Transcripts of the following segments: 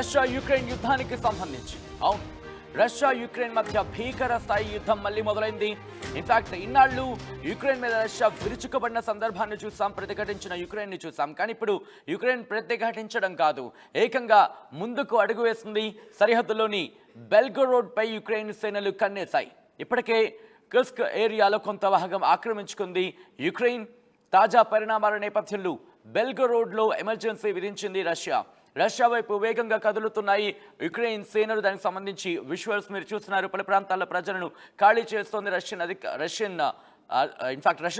Russia Ukraine యుద్ధానికి సంబంధించి అవును రష్యా యుక్రెయిన్ మధ్య భీకర స్థాయి యుద్ధం మళ్ళీ మొదలైంది. ఇన్ఫాక్ట్ ఇన్నాళ్ళు యుక్రెయిన్ మీద రష్యా విరుచుకుపడిన సందర్భాన్ని చూసాం, ప్రతిఘటించిన యుక్రెయిన్ని చూసాం. కానీ ఇప్పుడు యుక్రెయిన్ ప్రతిఘటించడం కాదు, ఏకంగా ముందుకు అడుగు వేసింది. సరిహద్దులోని బెల్గోరోడ్పై యుక్రెయిన్ సేనలు కన్నేశాయి. ఇప్పటికే కుర్స్క్ ఏరియాలో కొంత భాగం ఆక్రమించుకుంది యుక్రెయిన్. తాజా పరిణామాల నేపథ్యంలో బెల్గోరోడ్లో ఎమర్జెన్సీ విధించింది రష్యా వైపు వేగంగా కదులుతున్నాయి యుక్రెయిన్ సేనలు. దానికి సంబంధించి విజువల్స్ మీరు చూస్తున్నారు. పలు ప్రాంతాల ప్రజలను ఖాళీ చేస్తోంది రష్యన్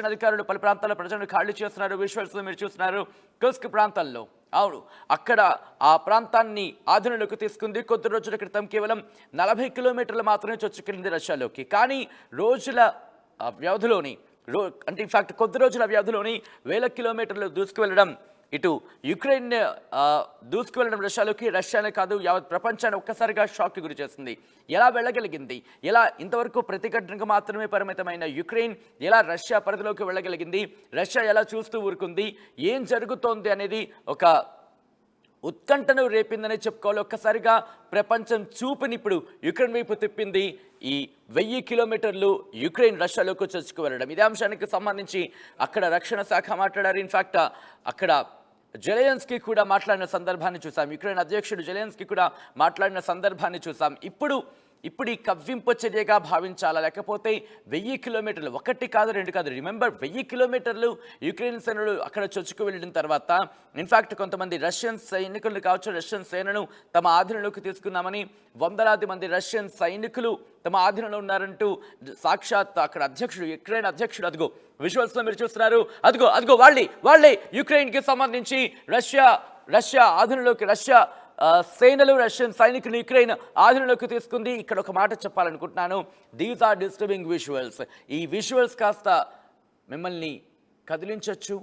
అధికారులు. పలు ప్రాంతాల ప్రజలను ఖాళీ చేస్తున్నారు. విజువల్స్ మీరు చూస్తున్నారు. కుర్స్క్ ప్రాంతంలో అవును అక్కడ ఆ ప్రాంతాన్ని ఆధీనంలోకి తీసుకుంది. కొద్ది రోజుల క్రితం కేవలం 40 కిలోమీటర్లు మాత్రమే చొచ్చుకెళ్ళింది రష్యాలోకి. కానీ రోజుల వ్యవధిలోని అంటే ఇన్ఫాక్ట్ కొద్ది రోజుల వ్యవధిలోని 1000 కిలోమీటర్లు దూసుకువెళ్ళడం, ఇటు యుక్రెయిన్ దూసుకువెళ్ళడం రష్యానే కాదు యావత్ ప్రపంచాన్ని ఒక్కసారిగా షాక్కి గురి చేస్తుంది. ఎలా వెళ్ళగలిగింది, ఎలా ఇంతవరకు ప్రతిఘటనకు మాత్రమే పరిమితమైన యుక్రెయిన్ ఎలా రష్యా పరిధిలోకి వెళ్ళగలిగింది, రష్యా ఎలా చూస్తూ ఊరుకుంది, ఏం జరుగుతోంది అనేది ఒక ఉత్కంఠను రేపిందని చెప్పుకోవాలి. ఒక్కసారిగా ప్రపంచం చూపుని ఇప్పుడు యుక్రెయిన్ వైపు తిప్పింది ఈ 1000 కిలోమీటర్లు యుక్రెయిన్ రష్యాలోకి చొచ్చుకు వెళ్ళడం. ఇదే అంశానికి సంబంధించి అక్కడ రక్షణ శాఖ మాట్లాడారు. ఇన్ఫాక్ట్ అక్కడ జెలెన్స్కీ కూడా మాట్లాడిన సందర్భాన్ని చూసాం. యుక్రెయిన్ అధ్యక్షుడు జెలెన్స్కీ కూడా మాట్లాడిన సందర్భాన్ని చూసాం. ఇప్పుడు ఈ కవ్వింపు చర్యగా భావించాలా, లేకపోతే 1000 కిలోమీటర్లు, 1 కాదు 2 కాదు, రిమెంబర్ 1000 కిలోమీటర్లు యుక్రెయిన్ సేనలు అక్కడ చొచ్చుకు వెళ్ళిన తర్వాత ఇన్ఫాక్ట్ కొంతమంది రష్యన్ సైనికులు కావచ్చు, రష్యన్ సేనను తమ ఆధీనంలోకి తీసుకున్నామని, వందలాది మంది రష్యన్ సైనికులు తమ ఆధీనంలో ఉన్నారంటూ సాక్షాత్ అక్కడ యుక్రెయిన్ అధ్యక్షుడు అదిగో విజువల్స్లో మీరు చూస్తున్నారు. అదిగో వాళ్ళే యుక్రెయిన్కి సంబంధించి రష్యా ఆధీనంలోకి సేనలు రష్యన్ సైనికులు యుక్రెయిన్ ఆధీనంలోకి తీసుకుంది. ఇక్కడ ఒక మాట చెప్పాలనుకుంటున్నాను. These are disturbing visuals. ఈ విజువల్స్ కాస్త మిమ్మల్ని కదిలించవచ్చు.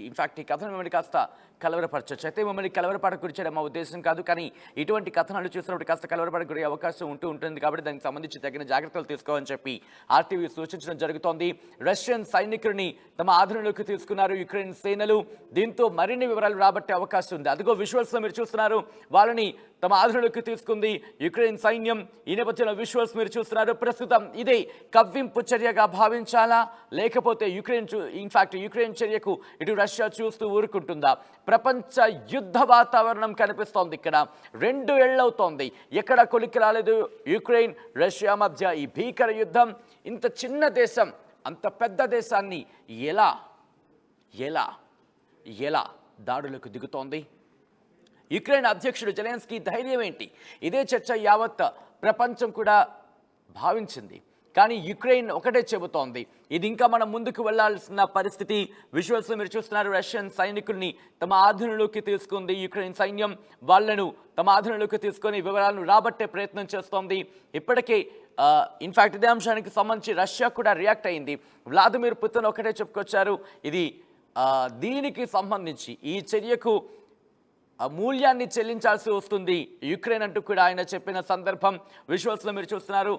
ఇన్ఫాక్ట్ ఈ కథను మిమ్మల్ని కాస్త కలవరపరచవచ్చు. అయితే మిమ్మల్ని కలవరపడకు గురి చేయడం మా ఉద్దేశం కాదు, కానీ ఇటువంటి కథనాలు చూసినప్పుడు కాస్త కలవరపడకు గురి అవకాశం ఉంటుంది. కాబట్టి దానికి సంబంధించి తగిన జాగ్రత్తలు తీసుకోవాలని చెప్పి ఆర్టీవీ సూచించడం జరుగుతోంది. రష్యన్ సైనికుడిని తమ ఆధీనంలోకి తీసుకున్నారు యుక్రెయిన్ సేనలు. దీంతో మరిన్ని వివరాలు రాబట్టే అవకాశం ఉంది. అదిగో విజువల్స్లో మీరు చూస్తున్నారు. వాళ్ళని తమ ఆధీనంలోకి తీసుకుంది యుక్రెయిన్ సైన్యం. ఈ నేపథ్యంలో విజువల్స్ మీరు చూస్తున్నారు. ప్రస్తుతం ఇదే కవ్వింపు చర్యగా భావించాలా, లేకపోతే యుక్రెయిన్ చర్యకు ఇటు రష్యా చూస్తూ ఊరుకుంటుందా? ప్రపంచ యుద్ధ వాతావరణం కనిపిస్తోంది. ఇక్కడ 2 ఏళ్లవుతోంది, ఎక్కడ కొలిక్కి రాలేదు యుక్రెయిన్ రష్యా మధ్య ఈ భీకర యుద్ధం. ఇంత చిన్న దేశం అంత పెద్ద దేశాన్ని ఎలా దాడులకు దిగుతోంది? యుక్రెయిన్ అధ్యక్షుడు జెలెన్స్కీ ధైర్యం ఏంటి? ఇదే చర్చ యావత్ ప్రపంచం కూడా భావించింది. కానీ యుక్రెయిన్ ఒకటే చెబుతోంది, ఇది ఇంకా మనం ముందుకు వెళ్లాల్సిన పరిస్థితి. విజువల్స్ మీరు చూస్తున్నారు. రష్యన్ సైనికుల్ని తమ ఆధీనంలోకి తీసుకుంది యుక్రెయిన్ సైన్యం. వాళ్లను తమ ఆధీనంలోకి తీసుకొని వివరాలను రాబట్టే ప్రయత్నం చేస్తోంది. ఇప్పటికే ఇన్ఫాక్ట్ ఇదే అంశానికి సంబంధించి రష్యా కూడా రియాక్ట్ అయింది. వ్లాదిమిర్ పుతిన్ ఒకటే చెప్పుకొచ్చారు, ఇది దీనికి సంబంధించి ఈ చర్యకు మూల్యాన్ని చెల్లించాల్సి వస్తుంది యుక్రెయిన్ అంటూ కూడా ఆయన చెప్పిన సందర్భం విజువల్స్లో మీరు చూస్తున్నారు.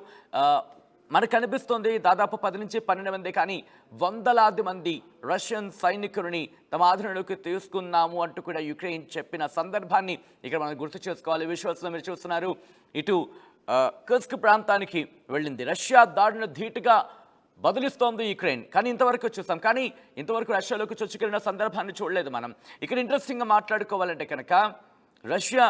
మనకు కనిపిస్తుంది దాదాపు 10 నుంచి 12 మంది, కానీ వందలాది మంది రష్యన్ సైనికులని తమ ఆధీనంలోకి తీసుకున్నాము అంటూ కూడా యుక్రెయిన్ చెప్పిన సందర్భాన్ని ఇక్కడ మనం గుర్తు చేసుకోవాలి. విజువల్స్లో మీరు చూస్తున్నారు. ఇటు కుర్స్క్ ప్రాంతానికి వెళ్ళింది రష్యా. దాడిని ధీటుగా బదులిస్తోంది యుక్రెయిన్. కానీ ఇంతవరకు రష్యాలోకి చొచ్చుకెళ్ళిన సందర్భాన్ని చూడలేదు మనం. ఇక్కడ ఇంట్రెస్టింగ్గా మాట్లాడుకోవాలంటే కనుక రష్యా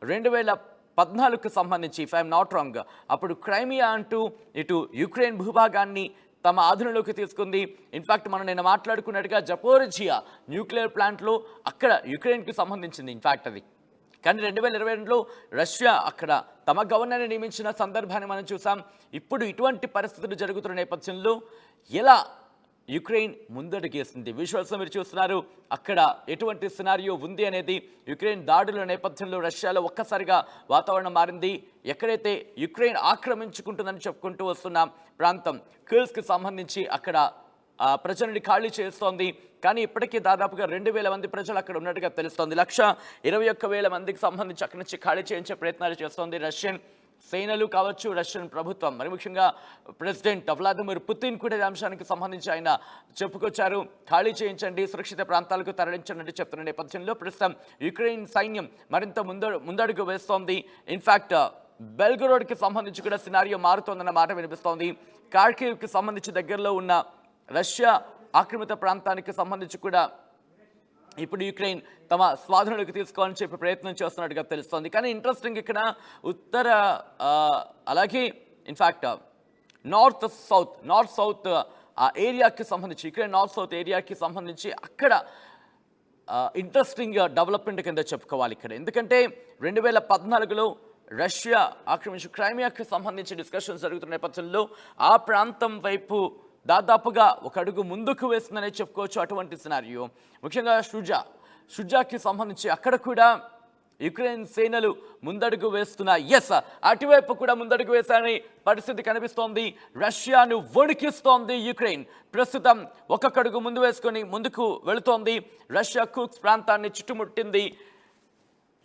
2014కు సంబంధించి, ఇఫ్ ఐఎమ్ నాట్ రాంగ్, అప్పుడు క్రైమియా అంటూ ఇటు యుక్రెయిన్ భూభాగాన్ని తమ ఆధీనంలోకి తీసుకుంది. ఇన్ఫాక్ట్ మనం నేను మాట్లాడుకున్నట్టుగా జపోరిజియా న్యూక్లియర్ ప్లాంట్లో అక్కడ యుక్రెయిన్కి సంబంధించింది ఇన్ఫాక్ట్ అది. కానీ 2022లో రష్యా అక్కడ తమ గవర్నర్ని నియమించిన సందర్భాన్ని మనం చూసాం. ఇప్పుడు ఇటువంటి పరిస్థితులు జరుగుతున్న నేపథ్యంలో ఎలా యుక్రెయిన్ ముందడుగేసింది? విజువల్స్లో మీరు చూస్తున్నారు. అక్కడ ఎటువంటి సినారియో ఉంది అనేది యుక్రెయిన్ దాడుల నేపథ్యంలో రష్యాలో ఒక్కసారిగా వాతావరణం మారింది. ఎక్కడైతే యుక్రెయిన్ ఆక్రమించుకుంటుందని చెప్పుకుంటూ వస్తున్న ప్రాంతం కుర్స్క్కి సంబంధించి అక్కడ ప్రజలని ఖాళీ చేస్తోంది. కానీ ఇప్పటికీ దాదాపుగా 2000 మంది ప్రజలు అక్కడ ఉన్నట్టుగా తెలుస్తోంది. 121,000 మందికి సంబంధించి అక్కడి నుంచి ఖాళీ చేయించే ప్రయత్నాలు చేస్తోంది రష్యన్ సేనలు కావచ్చు, రష్యన్ ప్రభుత్వం, మరి ముఖ్యంగా ప్రెసిడెంట్ వ్లాదిమిర్ పుతిన్ కూడా ఈ అంశానికి సంబంధించి ఆయన చెప్పుకొచ్చారు. ఖాళీ చేయించండి, సురక్షిత ప్రాంతాలకు తరలించండి చెప్తున్న నేపథ్యంలో ప్రస్తుతం యుక్రెయిన్ సైన్యం మరింత ముందడుగు వేస్తోంది. ఇన్ఫాక్ట్ బెల్గరోడ్కి సంబంధించి కూడా సినారియో మారుతోందన్న మాట వినిపిస్తోంది. కార్కివ్కి సంబంధించి దగ్గరలో ఉన్న రష్యా ఆక్రమిత ప్రాంతానికి సంబంధించి కూడా ఇప్పుడు యుక్రెయిన్ తమ స్వాధీనంలోకి తీసుకోవాలని చెప్పి ప్రయత్నం చేస్తున్నట్టుగా తెలుస్తోంది. కానీ ఇంట్రెస్టింగ్ ఇక్కడ ఉత్తర అలాగే ఇన్ఫ్యాక్ట్ నార్త్ సౌత్ ఆ ఏరియాకి సంబంధించి, యుక్రెయిన్ నార్త్ సౌత్ ఏరియాకి సంబంధించి అక్కడ ఇంట్రెస్టింగ్ డెవలప్మెంట్ కింద చెప్పుకోవాలి ఇక్కడ. ఎందుకంటే 2014లో రష్యా ఆక్రమించి క్రైమియాకి సంబంధించి డిస్కషన్స్ జరుగుతున్న నేపథ్యంలో ఆ ప్రాంతం వైపు దాదాపుగా ఒక అడుగు ముందుకు వేస్తుందనే చెప్పుకోవచ్చు. అటువంటి సినారియో ముఖ్యంగా షుజాకి సంబంధించి అక్కడ కూడా యుక్రెయిన్ సేనలు ముందడుగు వేస్తున్నాయి. అటువైపు కూడా ముందడుగు వేశారని పరిస్థితి కనిపిస్తోంది. రష్యాను వణికిస్తోంది యుక్రెయిన్. ప్రస్తుతం ఒక్కొక్క అడుగు ముందు వేసుకొని ముందుకు వెళుతోంది. రష్యా కుర్స్క్ ప్రాంతాన్ని చుట్టుముట్టింది.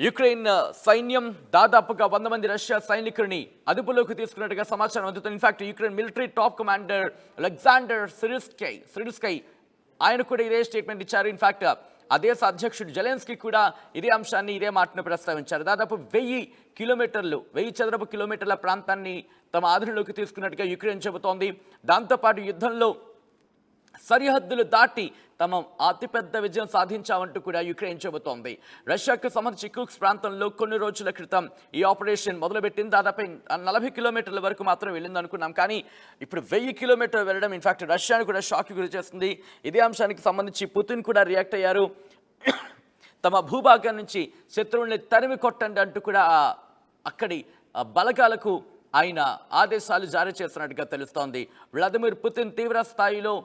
యుక్రెయిన్ సైన్యం దాదాపుగా 100 మంది రష్యా సైనికుల్ని అదుపులోకి తీసుకున్నట్టుగా సమాచారం అందుతుంది. In fact Ukraine military top commander Alexander Syrskyi ఆయన కూడా ఇదే స్టేట్మెంట్ ఇచ్చారు. ఇన్ఫాక్ట్ ఆ దేశ అధ్యక్షుడు జెలెన్స్కీ కూడా ఇదే అంశాన్ని, ఇదే మాటను ప్రస్తావించారు. దాదాపు 1000 చదరపు కిలోమీటర్ల ప్రాంతాన్ని తమ ఆధీనంలోకి తీసుకున్నట్టుగా యుక్రెయిన్ చెబుతోంది. దాంతోపాటు యుద్ధంలో సరిహద్దులు దాటి తమ అతిపెద్ద విజయం సాధించామంటూ కూడా యుక్రెయిన్ చెబుతోంది. రష్యాకు సంబంధించి కుర్స్క్ ప్రాంతంలో కొన్ని రోజుల క్రితం ఈ ఆపరేషన్ మొదలుపెట్టింది. దాదాపు 40 కిలోమీటర్ల వరకు మాత్రం వెళ్ళింది అనుకున్నాం. కానీ ఇప్పుడు 1000 కిలోమీటర్లు వెళ్ళడం ఇన్ఫాక్ట్ రష్యాను కూడా షాక్కి గురి చేస్తుంది. ఇదే అంశానికి సంబంధించి పుతిన్ కూడా రియాక్ట్ అయ్యారు. తమ భూభాగం నుంచి శత్రువుల్ని తరిమి కొట్టండి అంటూ కూడా అక్కడి బలగాలకు ఆయన ఆదేశాలు జారీ చేస్తున్నట్టుగా తెలుస్తోంది. వ్లాదిమిర్ పుతిన్ తీవ్ర స్థాయిలో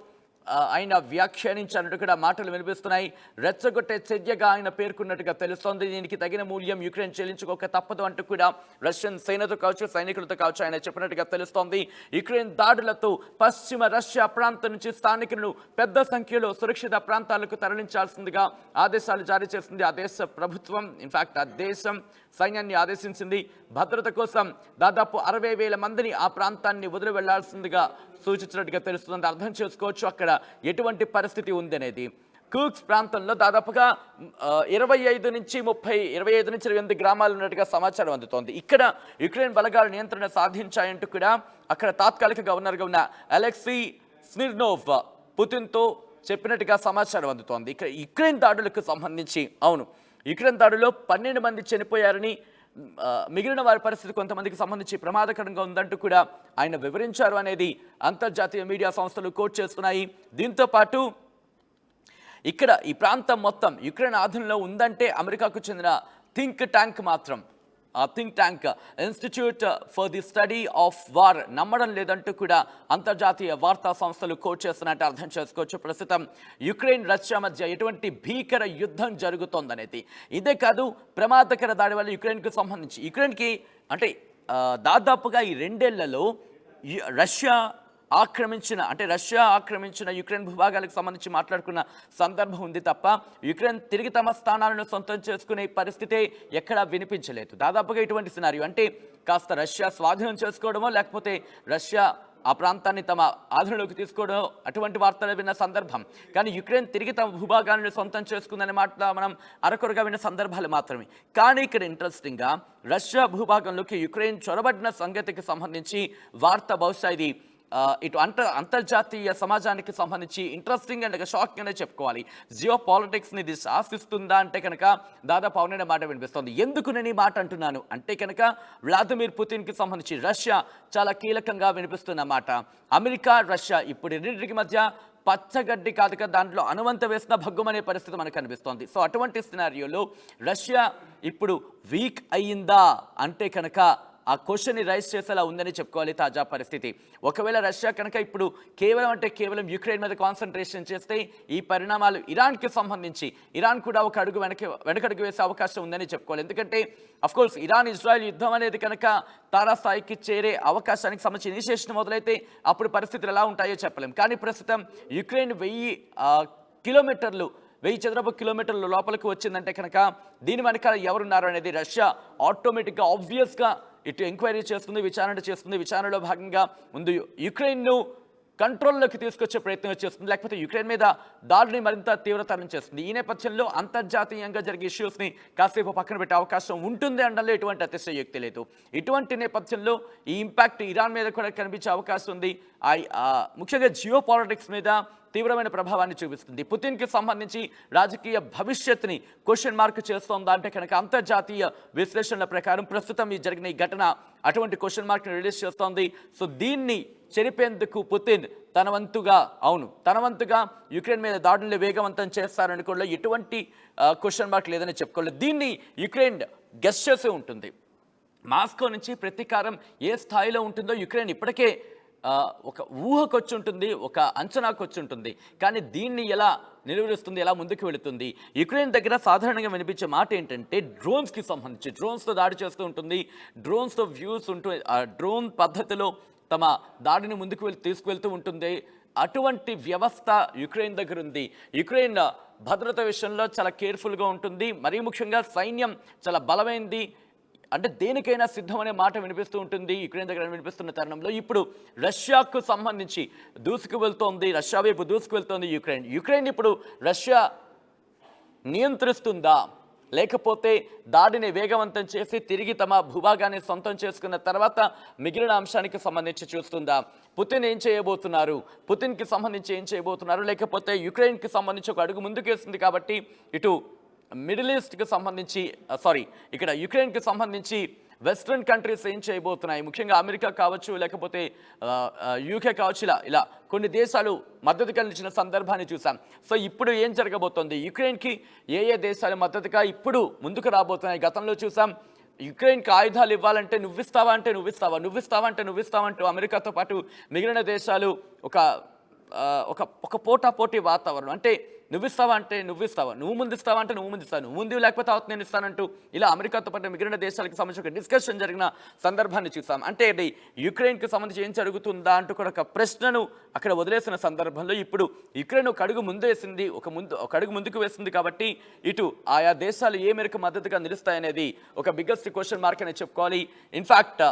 ఆయన వ్యాఖ్యానించినట్టు కూడా మాటలు వినిపిస్తున్నాయి. రెచ్చగొట్టే చర్యగా ఆయన పేర్కొన్నట్టుగా తెలుస్తోంది. దీనికి తగిన మూల్యం యుక్రెయిన్ చెల్లించుకోక తప్పదు అంటూ కూడా రష్యన్ సేనతో కావచ్చు, సైనికులతో కావచ్చు ఆయన చెప్పినట్టుగా తెలుస్తోంది. యుక్రెయిన్ దాడులతో పశ్చిమ రష్యా ప్రాంతం నుంచి స్థానికులను పెద్ద సంఖ్యలో సురక్షిత ప్రాంతాలకు తరలించాల్సిందిగా ఆదేశాలు జారీ చేసింది ఆ దేశ ప్రభుత్వం. ఇన్ఫాక్ట్ ఆ దేశం సైన్యాన్ని ఆదేశించింది. భద్రత కోసం దాదాపు 60,000 మందిని ఆ ప్రాంతాన్ని వదిలి వెళ్లాల్సిందిగా సూచించినట్టుగా తెలుస్తుంది. అర్థం చేసుకోవచ్చు అక్కడ ఎటువంటి పరిస్థితి ఉంది అనేది. కుర్స్క్ ప్రాంతంలో దాదాపుగా 25 నుంచి 28 గ్రామాలు ఉన్నట్టుగా సమాచారం అందుతోంది. ఇక్కడ యుక్రెయిన్ బలగాల నియంత్రణ సాధించాయంటూ కూడా అక్కడ తాత్కాలిక గవర్నర్గా ఉన్న అలెక్సీ స్మిర్నోవ్ పుతిన్తో చెప్పినట్టుగా సమాచారం అందుతోంది. ఇక్కడ యుక్రెయిన్ దాడులకు సంబంధించి యుక్రెయిన్ దాడులో 12 మంది చనిపోయారని, మిగిలిన వారి పరిస్థితి కొంతమందికి సంబంధించి ప్రమాదకరంగా ఉందంటూ కూడా ఆయన వివరించారు అనేది అంతర్జాతీయ మీడియా సంస్థలు కోట్ చేస్తున్నాయి. దీంతో పాటు ఇక్కడ ఈ ప్రాంతం మొత్తం యుక్రెయిన్ ఆధీనంలో ఉందంటే అమెరికాకు చెందిన think tank institute for the study of war నమ్మడం లేదంటూ కూడా అంతర్జాతీయ వార్తా సంస్థలు కోట్ చేస్తున్నట్టు అర్థం చేసుకోవచ్చు. ప్రస్తుతం యుక్రెయిన్ రష్యా మధ్య ఎటువంటి భీకర యుద్ధం జరుగుతోందనేది. ఇదే కాదు, ప్రమాదకర దాడి వల్ల యుక్రెయిన్కి అంటే దాదాపుగా ఈ 2 ఏళ్లలో రష్యా ఆక్రమించిన యుక్రెయిన్ భూభాగాలకు సంబంధించి మాట్లాడుకున్న సందర్భం ఉంది తప్ప యుక్రెయిన్ తిరిగి తమ స్థానాలను సొంతం చేసుకునే పరిస్థితే ఎక్కడా వినిపించలేదు. దాదాపుగా ఇటువంటి సినారియో అంటే కాస్త రష్యా స్వాధీనం చేసుకోవడమో లేకపోతే రష్యా ఆ ప్రాంతాన్ని తమ ఆధీనంలోకి తీసుకోవడం అటువంటి వార్తలు విన్న సందర్భం. కానీ యుక్రెయిన్ తిరిగి తమ భూభాగాలను సొంతం చేసుకుందనే మాట మనం అరకొరగా విన్న సందర్భాలు మాత్రమే. కానీ ఇక్కడ ఇంట్రెస్టింగ్గా రష్యా భూభాగంలోకి యుక్రెయిన్ చొరబడిన సంగతికి సంబంధించి వార్త బహుశా ఇది ఇటు అంతర్జాతీయ సమాజానికి సంబంధించి ఇంట్రెస్టింగ్ అండ్ షాకింగ్ అనే చెప్పుకోవాలి. జియో పాలిటిక్స్ని ఇది శాసిస్తుందా అంటే కనుక దాదాపు అవుననే మాట వినిపిస్తుంది. ఎందుకు నేను ఈ మాట అంటున్నాను అంటే కనుక వ్లాదిమిర్ పుతిన్కి సంబంధించి రష్యా చాలా కీలకంగా వినిపిస్తున్న మాట. అమెరికా రష్యా ఇప్పుడు రెండింటికి మధ్య పచ్చగడ్డి కాదు కదా, దాంట్లో అనువంత వేసిన భగ్గుమనే పరిస్థితి మనకు కనిపిస్తోంది. సో అటువంటి సినారియోలో రష్యా ఇప్పుడు వీక్ అయ్యిందా అంటే కనుక ఆ క్వశ్చన్ని రైజ్ చేసేలా ఉందని చెప్పుకోవాలి తాజా పరిస్థితి. ఒకవేళ రష్యా కనుక ఇప్పుడు కేవలం యుక్రెయిన్ మీద కాన్సన్ట్రేషన్ చేస్తే ఈ పరిణామాలు ఇరాన్కి సంబంధించి ఇరాన్ కూడా ఒక అడుగు వెనకడుగు వేసే అవకాశం ఉందని చెప్పుకోవాలి. ఎందుకంటే అఫ్కోర్స్ ఇరాన్ ఇజ్రాయెల్ యుద్ధం అనేది కనుక తారాస్థాయికి చేరే అవకాశానికి సంబంధించి ఇనిషియేషన్ మొదలైతే అప్పుడు పరిస్థితులు ఎలా ఉంటాయో చెప్పలేం. కానీ ప్రస్తుతం యుక్రెయిన్ 1000 చదరపు కిలోమీటర్ల లోపలికి వచ్చిందంటే కనుక దీని వెనకాల ఎవరున్నారు అనేది రష్యా ఆటోమేటిక్గా ఆబ్వియస్గా ఇటు ఎంక్వైరీ చేస్తుంది, విచారణ చేస్తుంది. విచారణలో భాగంగా ముందు యుక్రెయిన్ను కంట్రోల్లోకి తీసుకొచ్చే ప్రయత్నం చేస్తుంది, లేకపోతే యుక్రెయిన్ మీద దాడిని మరింత తీవ్రతరం చేస్తుంది. ఈ నేపథ్యంలో అంతర్జాతీయంగా జరిగే ఇష్యూస్ని కాసేపు పక్కన పెట్టే అవకాశం ఉంటుంది అనడంలో ఎటువంటి అతిశయోక్తి లేదు. ఇటువంటి నేపథ్యంలో ఈ ఇంపాక్ట్ ఇరాన్ మీద కూడా కనిపించే అవకాశం ఉంది. ముఖ్యంగా జియో పాలిటిక్స్ మీద తీవ్రమైన ప్రభావాన్ని చూపిస్తుంది. పుతిన్కి సంబంధించి రాజకీయ భవిష్యత్తుని క్వశ్చన్ మార్క్ చేస్తోందా అంటే కనుక అంతర్జాతీయ విశ్లేషణల ప్రకారం ప్రస్తుతం ఈ జరిగిన ఈ ఘటన అటువంటి క్వశ్చన్ మార్క్ని రిలీజ్ చేస్తోంది. సో దీన్ని చెరిపేందుకు పుతిన్ తన వంతుగా యుక్రెయిన్ మీద దాడుల్ని వేగవంతం చేస్తారనుకోవడంలో ఎటువంటి క్వశ్చన్ మార్క్ లేదని చెప్పుకోలేదు. దీన్ని యుక్రెయిన్ గెస్ చేసే ఉంటుంది. మాస్కో నుంచి ప్రతీకారం ఏ స్థాయిలో ఉంటుందో యుక్రెయిన్ ఇప్పటికే ఒక ఊహకొచ్చి ఉంటుంది, ఒక అంచనాకు వచ్చి ఉంటుంది. కానీ దీన్ని ఎలా నిలువరిస్తుంది, ఎలా ముందుకు వెళుతుంది? యుక్రెయిన్ దగ్గర సాధారణంగా వినిపించే మాట ఏంటంటే డ్రోన్స్కి సంబంధించి డ్రోన్స్తో దాడి చేస్తూ ఉంటుంది. డ్రోన్స్తో వ్యూస్ ఉంటుంది, ఆ డ్రోన్ పద్ధతిలో తమ దాడిని ముందుకు తీసుకువెళ్తూ ఉంటుంది. అటువంటి వ్యవస్థ యుక్రెయిన్ దగ్గర ఉంది. యుక్రెయిన్ భద్రత విషయంలో చాలా కేర్ఫుల్గా ఉంటుంది. మరీ ముఖ్యంగా సైన్యం చాలా బలమైంది, అంటే దేనికైనా సిద్ధం అనే మాట వినిపిస్తూ ఉంటుంది యుక్రెయిన్ దగ్గర వినిపిస్తున్న తరుణంలో ఇప్పుడు రష్యాకు సంబంధించి రష్యా వైపు దూసుకువెళ్తోంది యుక్రెయిన్ ఇప్పుడు రష్యా నియంత్రిస్తుందా, లేకపోతే దాడిని వేగవంతం చేసి తిరిగి తమ భూభాగాన్ని సొంతం చేసుకున్న తర్వాత మిగిలిన అంశానికి సంబంధించి చూస్తుందా? పుతిన్ ఏం చేయబోతున్నారు, పుతిన్కి సంబంధించి ఏం చేయబోతున్నారు, లేకపోతే యుక్రెయిన్కి సంబంధించి ఒక అడుగు ముందుకేస్తుంది కాబట్టి ఇటు మిడిల్ ఈస్ట్కి సంబంధించి ఇక్కడ యుక్రెయిన్కి సంబంధించి వెస్ట్రన్ కంట్రీస్ ఏం చేయబోతున్నాయి, ముఖ్యంగా అమెరికా కావచ్చు, లేకపోతే యూకే కావచ్చు, ఇలా కొన్ని దేశాలు మద్దతు కలిగించిన సందర్భాన్ని చూసాం. సో ఇప్పుడు ఏం జరగబోతోంది, యుక్రెయిన్కి ఏ దేశాలు మద్దతుగా ఇప్పుడు ముందుకు రాబోతున్నాయి? గతంలో చూసాం యుక్రెయిన్కి ఆయుధాలు ఇవ్వాలంటే నువ్విస్తావా అంటూ అమెరికాతో పాటు మిగిలిన దేశాలు ఒక పోటాపోటీ వాతావరణం, అంటే నువ్విస్తావా, నువ్వు ముందిస్తావా, నువ్వు ముందు లేకపోతే అవతల నేను ఇస్తానంటూ ఇలా అమెరికాతో పాటు మిగిలిన దేశాలకు సంబంధించి ఒక డిస్కషన్ జరిగిన సందర్భాన్ని చూసాం. అంటే ఇది యుక్రెయిన్కి సంబంధించి ఏం జరుగుతుందా అంటూ కూడా ఒక ప్రశ్నను అక్కడ వదిలేసిన సందర్భంలో ఇప్పుడు యుక్రెయిన్ ఒక అడుగు ముందుకు వేసింది కాబట్టి ఇటు ఆయా దేశాలు ఏ మేరకు మద్దతుగా నిలుస్తాయనేది ఒక బిగ్గెస్ట్ క్వశ్చన్ మార్క్ అని చెప్పుకోవాలి. ఇన్ఫ్యాక్ట్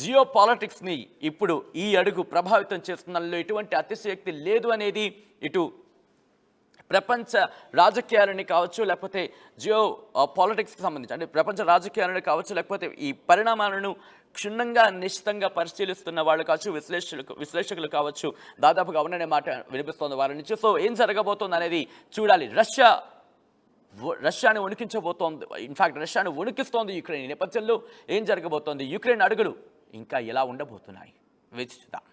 జియో పాలిటిక్స్ని ఇప్పుడు ఈ అడుగు ప్రభావితం చేస్తున్నలో ఎటువంటి అతిశయోక్తి లేదు అనేది ఇటు ప్రపంచ రాజకీయాలని కావచ్చు, లేకపోతే జియో పాలిటిక్స్కి సంబంధించి అంటే ప్రపంచ రాజకీయాలను కావచ్చు, లేకపోతే ఈ పరిణామాలను క్షుణ్ణంగా నిశ్చితంగా పరిశీలిస్తున్న వాళ్ళు కావచ్చు, విశ్లేషకులు కావచ్చు, దాదాపుగా అవుననే మాట వినిపిస్తోంది వారి నుంచి. సో ఏం జరగబోతోంది అనేది చూడాలి. రష్యాను వణికించబోతోంది, ఇన్ఫాక్ట్ రష్యాను వణికిస్తోంది యుక్రెయిన్. ఈ నేపథ్యంలో ఏం జరగబోతోంది, యుక్రెయిన్ అడుగులు ఇంకా ఎలా ఉండబోతున్నాయి వేచి చూద్దాం.